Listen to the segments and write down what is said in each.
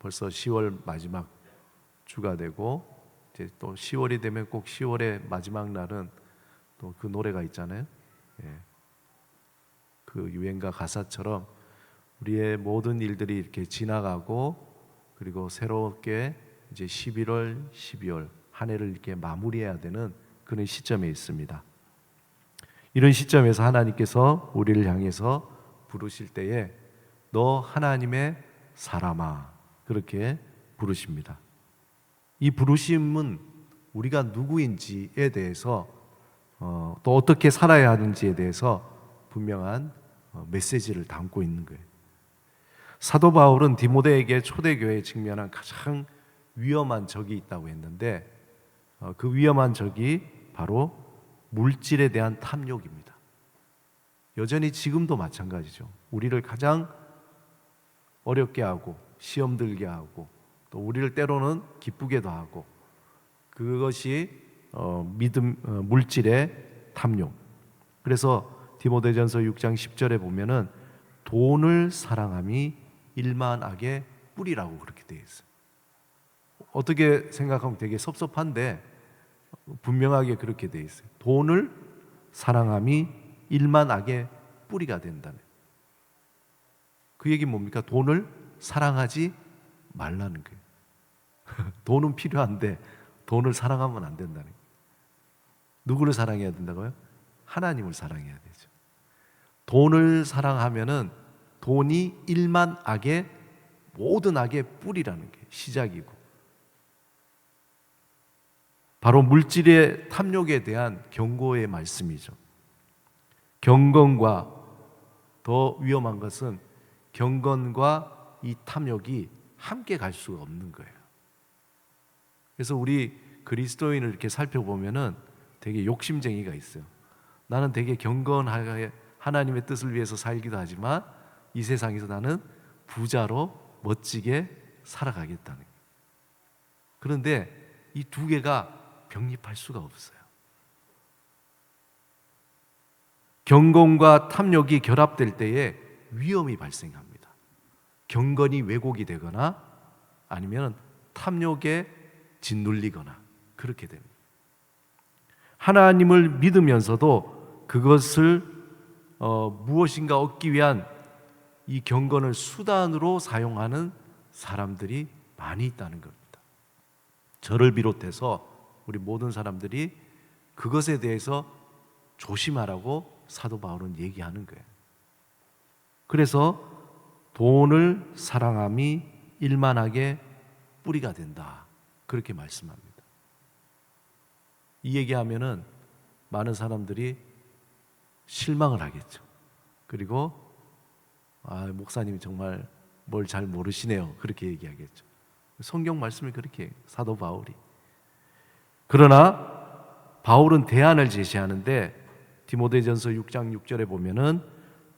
벌써 10월 마지막 주가 되고 이제 또 10월이 되면 꼭 10월의 마지막 날은 또 그 노래가 있잖아요. 그 유행가 가사처럼 우리의 모든 일들이 이렇게 지나가고 그리고 새롭게 이제 11월, 12월 한 해를 이렇게 마무리해야 되는 그런 시점에 있습니다. 이런 시점에서 하나님께서 우리를 향해서 부르실 때에 너 하나님의 사람아 그렇게 부르십니다. 이 부르심은 우리가 누구인지에 대해서 또 어떻게 살아야 하는지에 대해서 분명한 메시지를 담고 있는 거예요. 사도 바울은 디모데에게 초대교회에 직면한 가장 위험한 적이 있다고 했는데 그 위험한 적이 바로 물질에 대한 탐욕입니다. 여전히 지금도 마찬가지죠. 우리를 가장 어렵게 하고 시험 들게 하고 또 우리를 때로는 기쁘게도 하고 그것이 물질의 탐욕. 그래서 디모데전서 6장 10절에 보면은 돈을 사랑함이 일만 악의 뿌리라고 그렇게 되어 있어요. 어떻게 생각하면 되게 섭섭한데 분명하게 그렇게 되어 있어요. 돈을 사랑함이 일만 악의 뿌리가 된다는. 그 얘기는 뭡니까? 돈을 사랑하지 말라는 거예요. 돈은 필요한데 돈을 사랑하면 안 된다는 거예요. 누구를 사랑해야 된다고요? 하나님을 사랑해야 되죠. 돈을 사랑하면은 돈이 일만 악의 모든 악의 뿌리라는 게 시작이고 바로 물질의 탐욕에 대한 경고의 말씀이죠. 경건과 더 위험한 것은 경건과 이 탐욕이 함께 갈 수가 없는 거예요. 그래서 우리 그리스도인을 이렇게 살펴보면은 되게 욕심쟁이가 있어요. 나는 되게 경건하게 하나님의 뜻을 위해서 살기도 하지만 이 세상에서 나는 부자로 멋지게 살아가겠다는 거예요. 그런데 이 두 개가 병립할 수가 없어요. 경건과 탐욕이 결합될 때에 위험이 발생합니다. 경건이 왜곡이 되거나 아니면 탐욕에 짓눌리거나 그렇게 됩니다. 하나님을 믿으면서도 그것을 무엇인가 얻기 위한 이 경건을 수단으로 사용하는 사람들이 많이 있다는 겁니다. 저를 비롯해서 우리 모든 사람들이 그것에 대해서 조심하라고 사도 바울은 얘기하는 거예요. 그래서 돈을 사랑함이 일만하게 뿌리가 된다. 그렇게 말씀합니다. 이 얘기하면은 많은 사람들이 실망을 하겠죠. 그리고 목사님이 정말 뭘 잘 모르시네요. 그렇게 얘기하겠죠. 성경 말씀이 그렇게 해요. 사도 바울이. 그러나 바울은 대안을 제시하는데 디모데전서 6장 6절에 보면은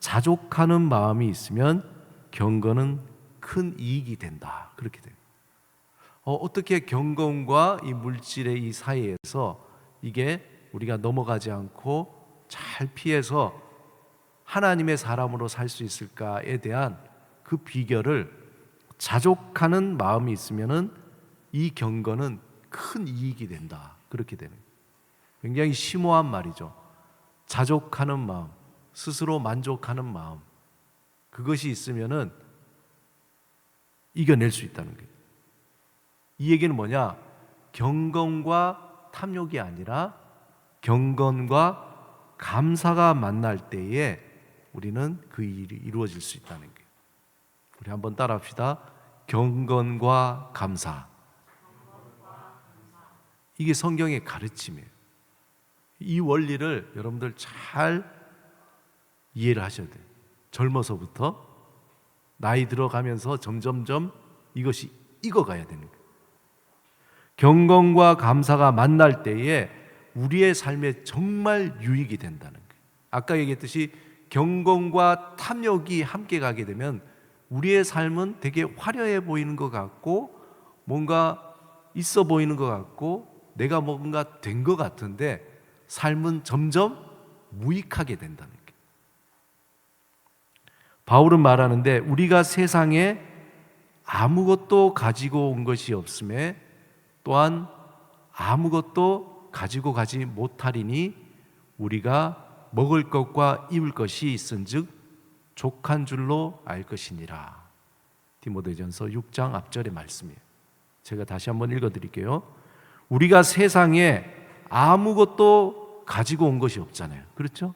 자족하는 마음이 있으면 경건은 큰 이익이 된다. 그렇게 돼요. 어떻게 경건과 이 물질의 이 사이에서 이게 우리가 넘어가지 않고 잘 피해서 하나님의 사람으로 살 수 있을까에 대한 그 비결을 자족하는 마음이 있으면은 이 경건은 큰 이익이 된다. 그렇게 되는 거예요. 굉장히 심오한 말이죠. 자족하는 마음, 스스로 만족하는 마음, 그것이 있으면은 이겨낼 수 있다는 거예요. 이 얘기는 뭐냐? 경건과 탐욕이 아니라 경건과 감사가 만날 때에 우리는 그 일이 이루어질 수 있다는 거예요. 우리 한번 따라합시다. 경건과 감사. 이게 성경의 가르침이에요. 이 원리를 여러분들 잘 이해를 하셔야 돼요. 젊어서부터 나이 들어가면서 점점점 이것이 익어가야 되는 거예요. 경건과 감사가 만날 때에 우리의 삶에 정말 유익이 된다는 거예요. 아까 얘기했듯이 경건과 탐욕이 함께 가게 되면 우리의 삶은 되게 화려해 보이는 것 같고 뭔가 있어 보이는 것 같고 내가 뭔가 된 것 같은데 삶은 점점 무익하게 된다는 거예요. 바울은 말하는데 우리가 세상에 아무것도 가지고 온 것이 없음에 또한 아무것도 가지고 가지 못하리니 우리가 먹을 것과 입을 것이 있은즉 족한 줄로 알 것이니라. 디모데전서 6장 앞절의 말씀이에요. 제가 다시 한번 읽어드릴게요. 우리가 세상에 아무것도 가지고 온 것이 없잖아요. 그렇죠?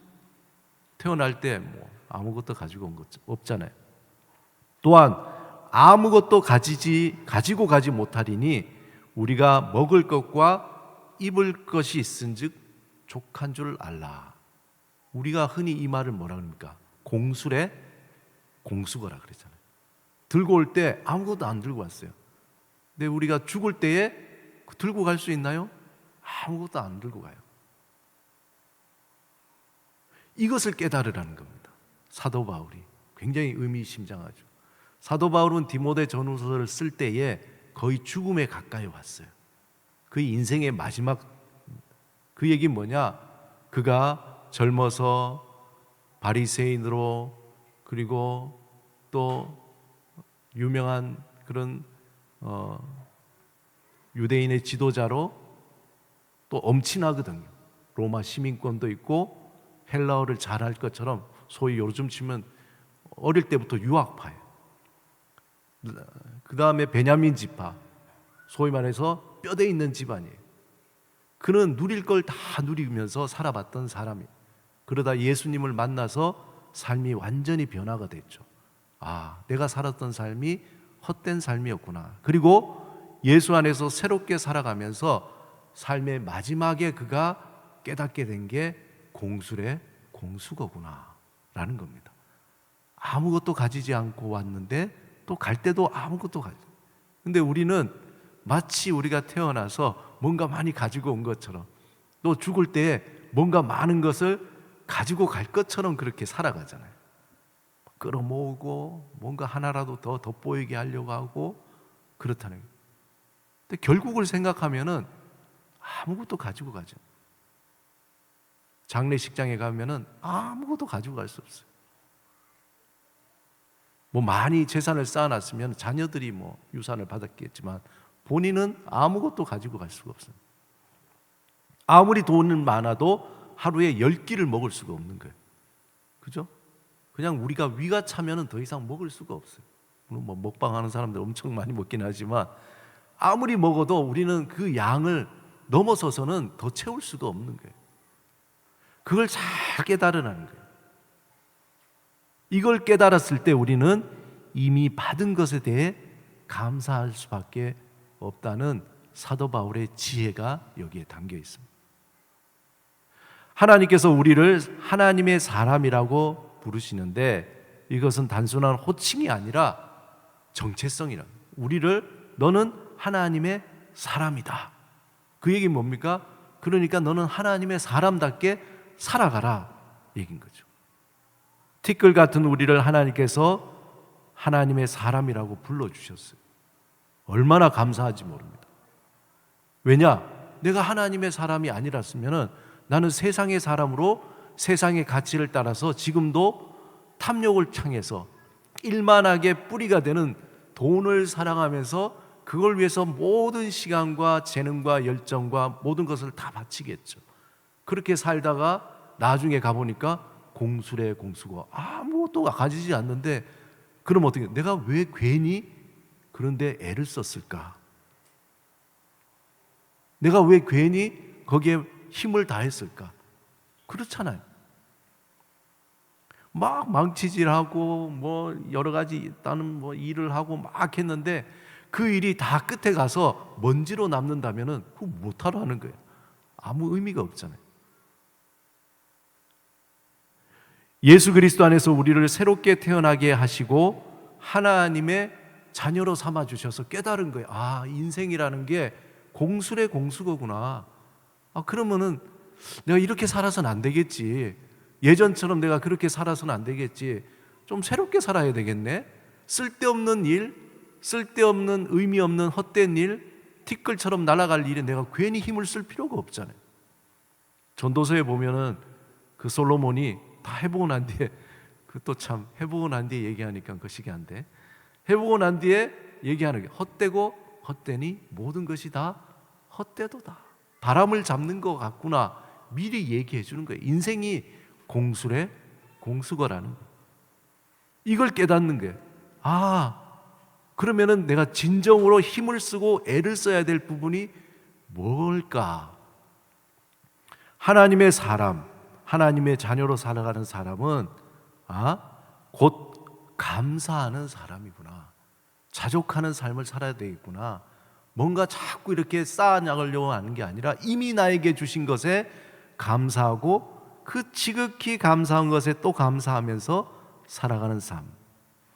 태어날 때 아무것도 가지고 온 것 없잖아요. 또한 아무것도 가지고 가지 못하리니 우리가 먹을 것과 입을 것이 있은즉 족한 줄 알라. 우리가 흔히 이 말을 뭐라 그럽니까? 공술의 공수거라 그랬잖아요. 들고 올 때 아무것도 안 들고 왔어요. 근데 우리가 죽을 때에 들고 갈 수 있나요? 아무것도 안 들고 가요. 이것을 깨달으라는 겁니다. 사도 바울이 굉장히 의미심장하죠. 사도 바울은 디모데 전후서를 쓸 때에 거의 죽음에 가까이 왔어요. 그의 인생의 마지막, 그 얘기는 뭐냐? 그가 젊어서 바리새인으로, 그리고 또 유명한 그런 유대인의 지도자로 또 엄친하거든요. 로마 시민권도 있고 헬라어를 잘할 것처럼, 소위 요즘 치면 어릴 때부터 유학파예요. 그 다음에 베냐민 지파, 소위 말해서 뼈대 있는 집안이에요. 그는 누릴 걸 다 누리면서 살아봤던 사람이에요. 그러다 예수님을 만나서 삶이 완전히 변화가 됐죠. 아, 내가 살았던 삶이 헛된 삶이었구나. 그리고 예수 안에서 새롭게 살아가면서 삶의 마지막에 그가 깨닫게 된 게 공술의 공수거구나 라는 겁니다. 아무것도 가지지 않고 왔는데 또 갈 때도 아무것도 가지. 근데 우리는 마치 우리가 태어나서 뭔가 많이 가지고 온 것처럼, 또 죽을 때 뭔가 많은 것을 가지고 갈 것처럼 그렇게 살아가잖아요. 끌어모으고 뭔가 하나라도 더 돋보이게 하려고 하고 그렇다는 거예요. 근데 결국을 생각하면은 아무것도 가지고 가죠. 장례식장에 가면은 아무것도 가지고 갈 수 없어요. 많이 재산을 쌓아놨으면 자녀들이 유산을 받았겠지만 본인은 아무것도 가지고 갈 수가 없어요. 아무리 돈은 많아도 하루에 10끼를 먹을 수가 없는 거예요. 그죠? 그냥 우리가 위가 차면은 더 이상 먹을 수가 없어요. 물론 먹방하는 사람들 엄청 많이 먹긴 하지만 아무리 먹어도 우리는 그 양을 넘어서서는 더 채울 수가 없는 거예요. 그걸 잘 깨달으라는 거예요. 이걸 깨달았을 때 우리는 이미 받은 것에 대해 감사할 수밖에 없다는 사도 바울의 지혜가 여기에 담겨 있습니다. 하나님께서 우리를 하나님의 사람이라고 부르시는데 이것은 단순한 호칭이 아니라 정체성이라. 우리를 너는 하나님의 사람이다. 그 얘기는 뭡니까? 그러니까 너는 하나님의 사람답게 살아가라 얘기인 거죠. 티끌 같은 우리를 하나님께서 하나님의 사람이라고 불러주셨어요. 얼마나 감사한지 모릅니다. 왜냐? 내가 하나님의 사람이 아니랐으면 나는 세상의 사람으로 세상의 가치를 따라서 지금도 탐욕을 향해서 일만하게 뿌리가 되는 돈을 사랑하면서 그걸 위해서 모든 시간과 재능과 열정과 모든 것을 다 바치겠죠. 그렇게 살다가 나중에 가보니까 공술의 공수고 아무것도 가지지 않는데, 그럼 어떻게, 내가 왜 괜히 그런데 애를 썼을까? 내가 왜 괜히 거기에 힘을 다했을까? 그렇잖아요. 막 망치질하고 여러 가지 다른 일을 하고 막 했는데 그 일이 다 끝에 가서 먼지로 남는다면은 그거 못하러 하는 거예요. 아무 의미가 없잖아요. 예수 그리스도 안에서 우리를 새롭게 태어나게 하시고 하나님의 자녀로 삼아 주셔서 깨달은 거예요. 아, 인생이라는 게 공술의 공수거구나. 아, 그러면은 내가 이렇게 살아서는 안 되겠지. 예전처럼 내가 그렇게 살아서는 안 되겠지. 좀 새롭게 살아야 되겠네. 쓸데없는 일, 쓸데없는 의미 없는 헛된 일, 티끌처럼 날아갈 일에 내가 괜히 힘을 쓸 필요가 없잖아요. 전도서에 보면은 그 솔로몬이 다 해보고 난 뒤에, 그 또 참 해보고 난 뒤에 얘기하니까 거시기 한데, 해보고 난 뒤에 얘기하는 게 헛되고 헛되니 모든 것이 다 헛되도다. 바람을 잡는 것 같구나. 미리 얘기해 주는 거예요. 인생이 공수래 공수거라는 거예요. 이걸 깨닫는 거예요. 그러면은 내가 진정으로 힘을 쓰고 애를 써야 될 부분이 뭘까? 하나님의 사람, 하나님의 자녀로 살아가는 사람은 곧 감사하는 사람이구나. 자족하는 삶을 살아야 되겠구나. 뭔가 자꾸 이렇게 쌓아나가려고 하는 게 아니라 이미 나에게 주신 것에 감사하고 그 지극히 감사한 것에 또 감사하면서 살아가는 삶.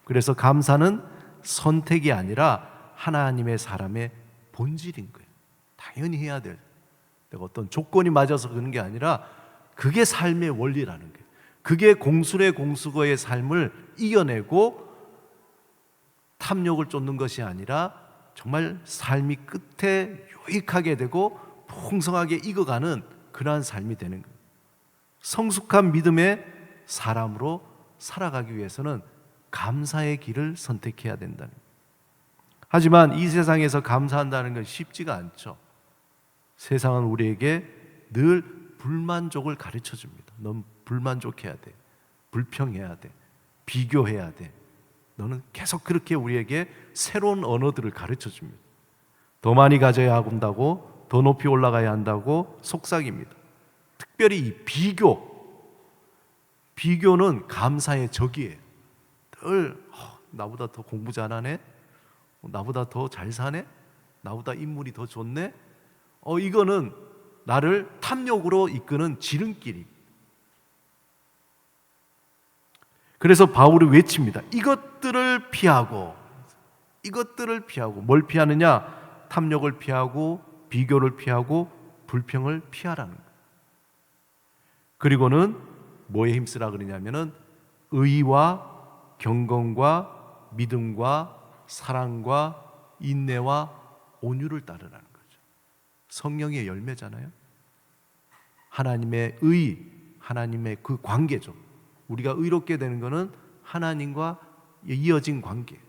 그래서 감사는 선택이 아니라 하나님의 사람의 본질인 거예요. 당연히 해야 될. 내가 어떤 조건이 맞아서 그런 게 아니라 그게 삶의 원리라는 거예요. 그게 공술의 공수거의 삶을 이겨내고 탐욕을 쫓는 것이 아니라 정말 삶이 끝에 유익하게 되고 풍성하게 익어가는 그러한 삶이 되는 거예요. 성숙한 믿음의 사람으로 살아가기 위해서는 감사의 길을 선택해야 된다는 거예요. 하지만 이 세상에서 감사한다는 건 쉽지가 않죠. 세상은 우리에게 늘 불만족을 가르쳐 줍니다. 넌 불만족해야 돼. 불평해야 돼. 비교해야 돼. 너는 계속 그렇게 우리에게 새로운 언어들을 가르쳐 줍니다. 더 많이 가져야 한다고, 더 높이 올라가야 한다고 속삭입니다. 특별히 이 비교는 감사의 적이에요. 늘 나보다 더 공부 잘하네, 나보다 더 잘 사네, 나보다 인물이 더 좋네. 이거는 나를 탐욕으로 이끄는 지름길이. 그래서 바울이 외칩니다. 이것들을 피하고 뭘 피하느냐? 탐욕을 피하고 비교를 피하고 불평을 피하라는 거예요. 그리고는 뭐에 힘쓰라 그러냐면은 의와 경건과 믿음과 사랑과 인내와 온유를 따르라는 거죠. 성령의 열매잖아요. 하나님의 의, 하나님의 그 관계죠. 우리가 의롭게 되는 것은 하나님과 이어진 관계.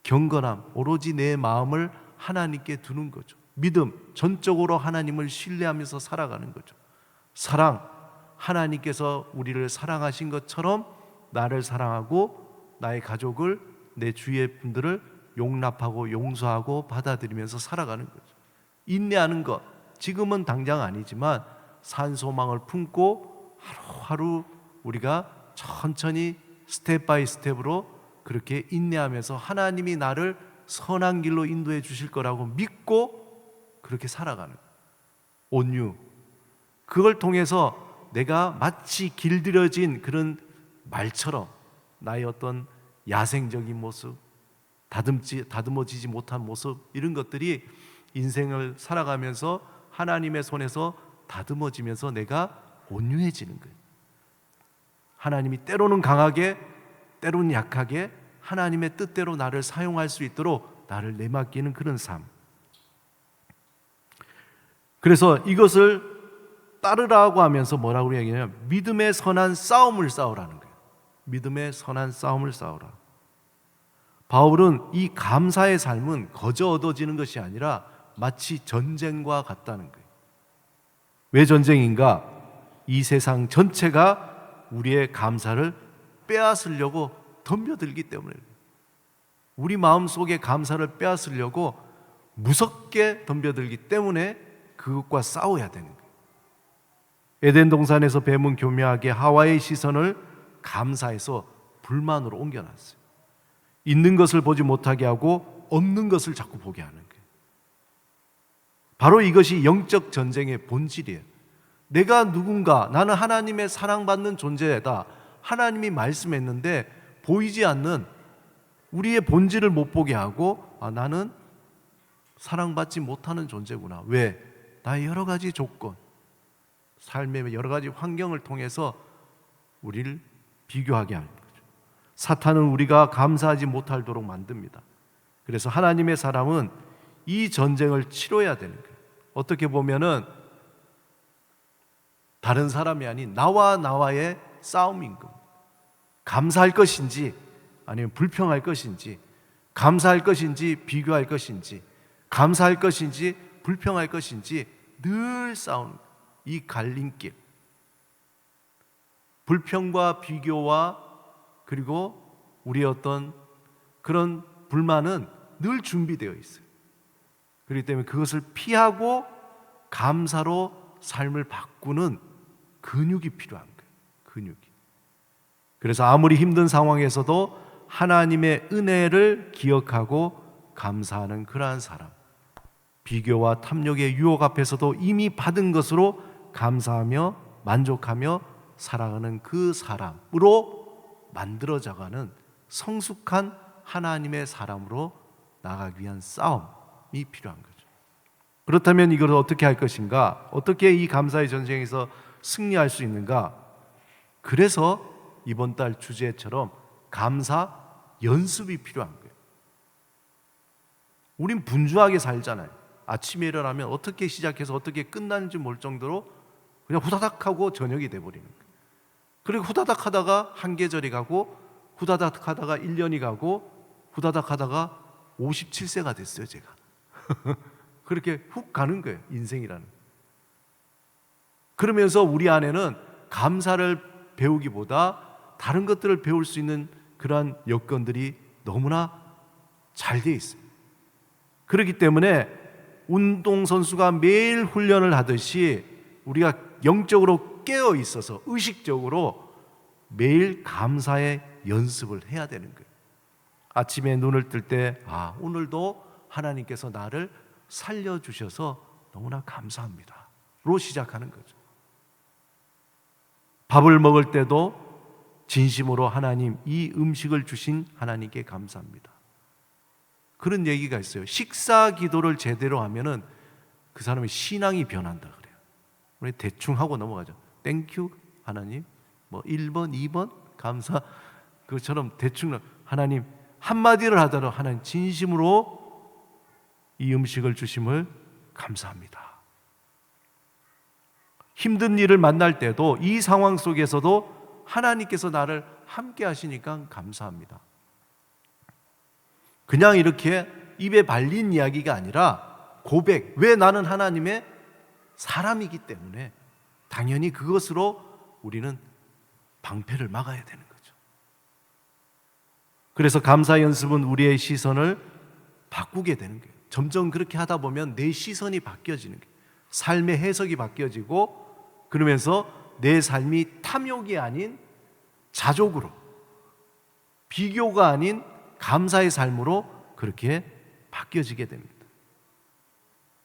경건함, 오로지 내 마음을 하나님께 두는 거죠. 믿음, 전적으로 하나님을 신뢰하면서 살아가는 거죠. 사랑, 하나님께서 우리를 사랑하신 것처럼 나를 사랑하고 나의 가족을, 내 주위의 분들을 용납하고 용서하고 받아들이면서 살아가는 거죠. 인내하는 것, 지금은 당장 아니지만 산소망을 품고 하루하루 우리가 천천히 스텝 바이 스텝으로 그렇게 인내하면서 하나님이 나를 선한 길로 인도해 주실 거라고 믿고 그렇게 살아가는 거예요. 온유, 그걸 통해서 내가 마치 길들여진 그런 말처럼 나의 어떤 야생적인 모습, 다듬어지지 못한 모습, 이런 것들이 인생을 살아가면서 하나님의 손에서 다듬어지면서 내가 온유해지는 거예요. 하나님이 때로는 강하게, 때로는 약하게 하나님의 뜻대로 나를 사용할 수 있도록 나를 내맡기는 그런 삶. 그래서 이것을 따르라고 하면서 뭐라고 얘기하냐면 믿음의 선한 싸움을 싸우라는 거예요. 믿음의 선한 싸움을 싸우라. 바울은 이 감사의 삶은 거저 얻어지는 것이 아니라 마치 전쟁과 같다는 거예요. 왜 전쟁인가? 이 세상 전체가 우리의 감사를 빼앗으려고 덤벼들기 때문에, 우리 마음속에 감사를 빼앗으려고 무섭게 덤벼들기 때문에 그것과 싸워야 되는 거예요. 에덴 동산에서 뱀은 교묘하게 하와의 시선을 감사에서 불만으로 옮겨놨어요. 있는 것을 보지 못하게 하고 없는 것을 자꾸 보게 하는 거예요. 바로 이것이 영적 전쟁의 본질이에요. 내가 누군가, 나는 하나님의 사랑받는 존재다, 하나님이 말씀했는데 보이지 않는 우리의 본질을 못 보게 하고 나는 사랑받지 못하는 존재구나. 왜? 나의 여러 가지 조건, 삶의 여러 가지 환경을 통해서 우리를 비교하게 하는 거죠. 사탄은 우리가 감사하지 못하도록 만듭니다. 그래서 하나님의 사람은 이 전쟁을 치러야 되는 거예요. 어떻게 보면은 다른 사람이 아닌 나와의 싸움인 겁니다. 감사할 것인지 아니면 불평할 것인지, 감사할 것인지 비교할 것인지, 감사할 것인지 불평할 것인지 늘 싸우는 이 갈림길. 불평과 비교와 그리고 우리의 어떤 그런 불만은 늘 준비되어 있어요. 그렇기 때문에 그것을 피하고 감사로 삶을 바꾸는 근육이 필요한 거예요. 근육이. 그래서 아무리 힘든 상황에서도 하나님의 은혜를 기억하고 감사하는 그러한 사람, 비교와 탐욕의 유혹 앞에서도 이미 받은 것으로 감사하며 만족하며 살아가는 그 사람으로 만들어져가는 성숙한 하나님의 사람으로 나아가기 위한 싸움이 필요한 거죠. 그렇다면 이걸 어떻게 할 것인가? 어떻게 이 감사의 전쟁에서 승리할 수 있는가? 그래서 이번 달 주제처럼 감사 연습이 필요한 거예요. 우린 분주하게 살잖아요. 아침에 일어나면 어떻게 시작해서 어떻게 끝나는지 모를 정도로 그냥 후다닥 하고 저녁이 돼버리는 거예요. 그리고 후다닥 하다가 한 계절이 가고 후다닥 하다가 1년이 가고 후다닥 하다가 57세가 됐어요, 제가. 그렇게 훅 가는 거예요, 인생이라는. 그러면서 우리 안에는 감사를 배우기보다 다른 것들을 배울 수 있는 그러한 여건들이 너무나 잘 돼 있어요. 그렇기 때문에 운동선수가 매일 훈련을 하듯이 우리가 영적으로 깨어 있어서 의식적으로 매일 감사의 연습을 해야 되는 거예요. 아침에 눈을 뜰 때 오늘도 하나님께서 나를 살려주셔서 너무나 감사합니다 로 시작하는 거죠. 밥을 먹을 때도 진심으로 하나님, 이 음식을 주신 하나님께 감사합니다. 그런 얘기가 있어요. 식사 기도를 제대로 하면은 그 사람의 신앙이 변한다 그래요. 우리 대충 하고 넘어가죠. 땡큐 하나님, 뭐 1번, 2번 감사, 그처럼 대충 하나님 한마디를 하더라도 하나님 진심으로 이 음식을 주심을 감사합니다. 힘든 일을 만날 때도 이 상황 속에서도 하나님께서 나를 함께 하시니까 감사합니다. 그냥 이렇게 입에 발린 이야기가 아니라 고백. 왜 나는 하나님의 사람이기 때문에 당연히 그것으로 우리는 방패를 막아야 되는 거죠. 그래서 감사 연습은 우리의 시선을 바꾸게 되는 거예요. 점점 그렇게 하다 보면 내 시선이 바뀌어지는 거예요. 삶의 해석이 바뀌어지고 그러면서 내 삶이 탐욕이 아닌 자족으로, 비교가 아닌 감사의 삶으로 그렇게 바뀌어지게 됩니다.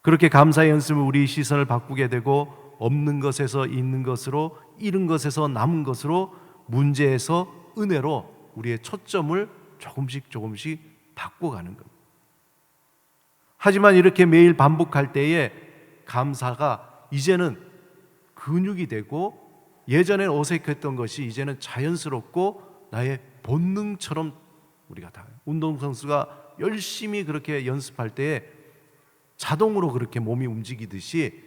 그렇게 감사의 연습은 우리 시선을 바꾸게 되고 없는 것에서 있는 것으로, 잃은 것에서 남은 것으로, 문제에서 은혜로 우리의 초점을 조금씩 바꿔가는 겁니다. 하지만 이렇게 매일 반복할 때에 감사가 이제는 근육이 되고 예전엔 어색했던 것이 이제는 자연스럽고 나의 본능처럼 우리가 다 운동선수가 열심히 그렇게 연습할 때에 자동으로 그렇게 몸이 움직이듯이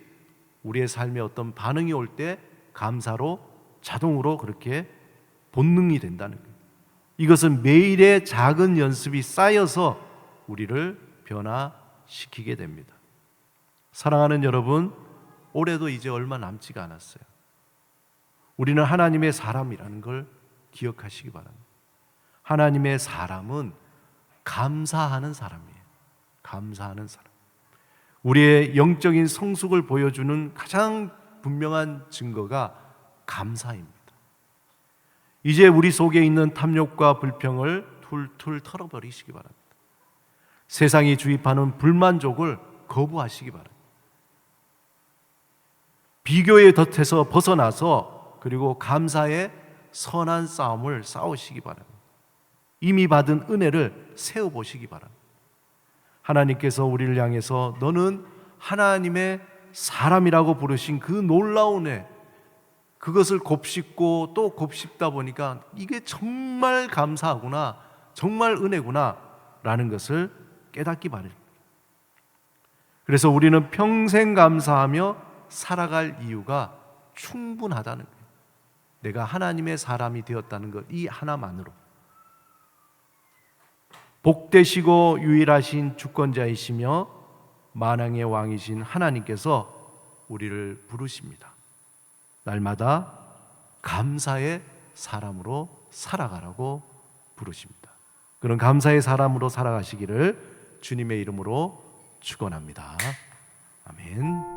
우리의 삶에 어떤 반응이 올 때 감사로 자동으로 그렇게 본능이 된다는 거예요. 이것은 매일의 작은 연습이 쌓여서 우리를 변화시키게 됩니다. 사랑하는 여러분, 올해도 이제 얼마 남지가 않았어요. 우리는 하나님의 사람이라는 걸 기억하시기 바랍니다. 하나님의 사람은 감사하는 사람이에요. 감사하는 사람. 우리의 영적인 성숙을 보여주는 가장 분명한 증거가 감사입니다. 이제 우리 속에 있는 탐욕과 불평을 툴툴 털어버리시기 바랍니다. 세상이 주입하는 불만족을 거부하시기 바랍니다. 비교의 덫에서 벗어나서 그리고 감사의 선한 싸움을 싸우시기 바랍니다. 이미 받은 은혜를 세워보시기 바랍니다. 하나님께서 우리를 향해서 너는 하나님의 사람이라고 부르신 그 놀라운 애, 그것을 곱씹고 또 곱씹다 보니까 이게 정말 감사하구나, 정말 은혜구나 라는 것을 깨닫기 바랍니다. 그래서 우리는 평생 감사하며 살아갈 이유가 충분하다는 거예요. 내가 하나님의 사람이 되었다는 것, 이 하나만으로. 복되시고 유일하신 주권자이시며 만왕의 왕이신 하나님께서 우리를 부르십니다. 날마다 감사의 사람으로 살아가라고 부르십니다. 그런 감사의 사람으로 살아가시기를 주님의 이름으로 축원합니다. 아멘.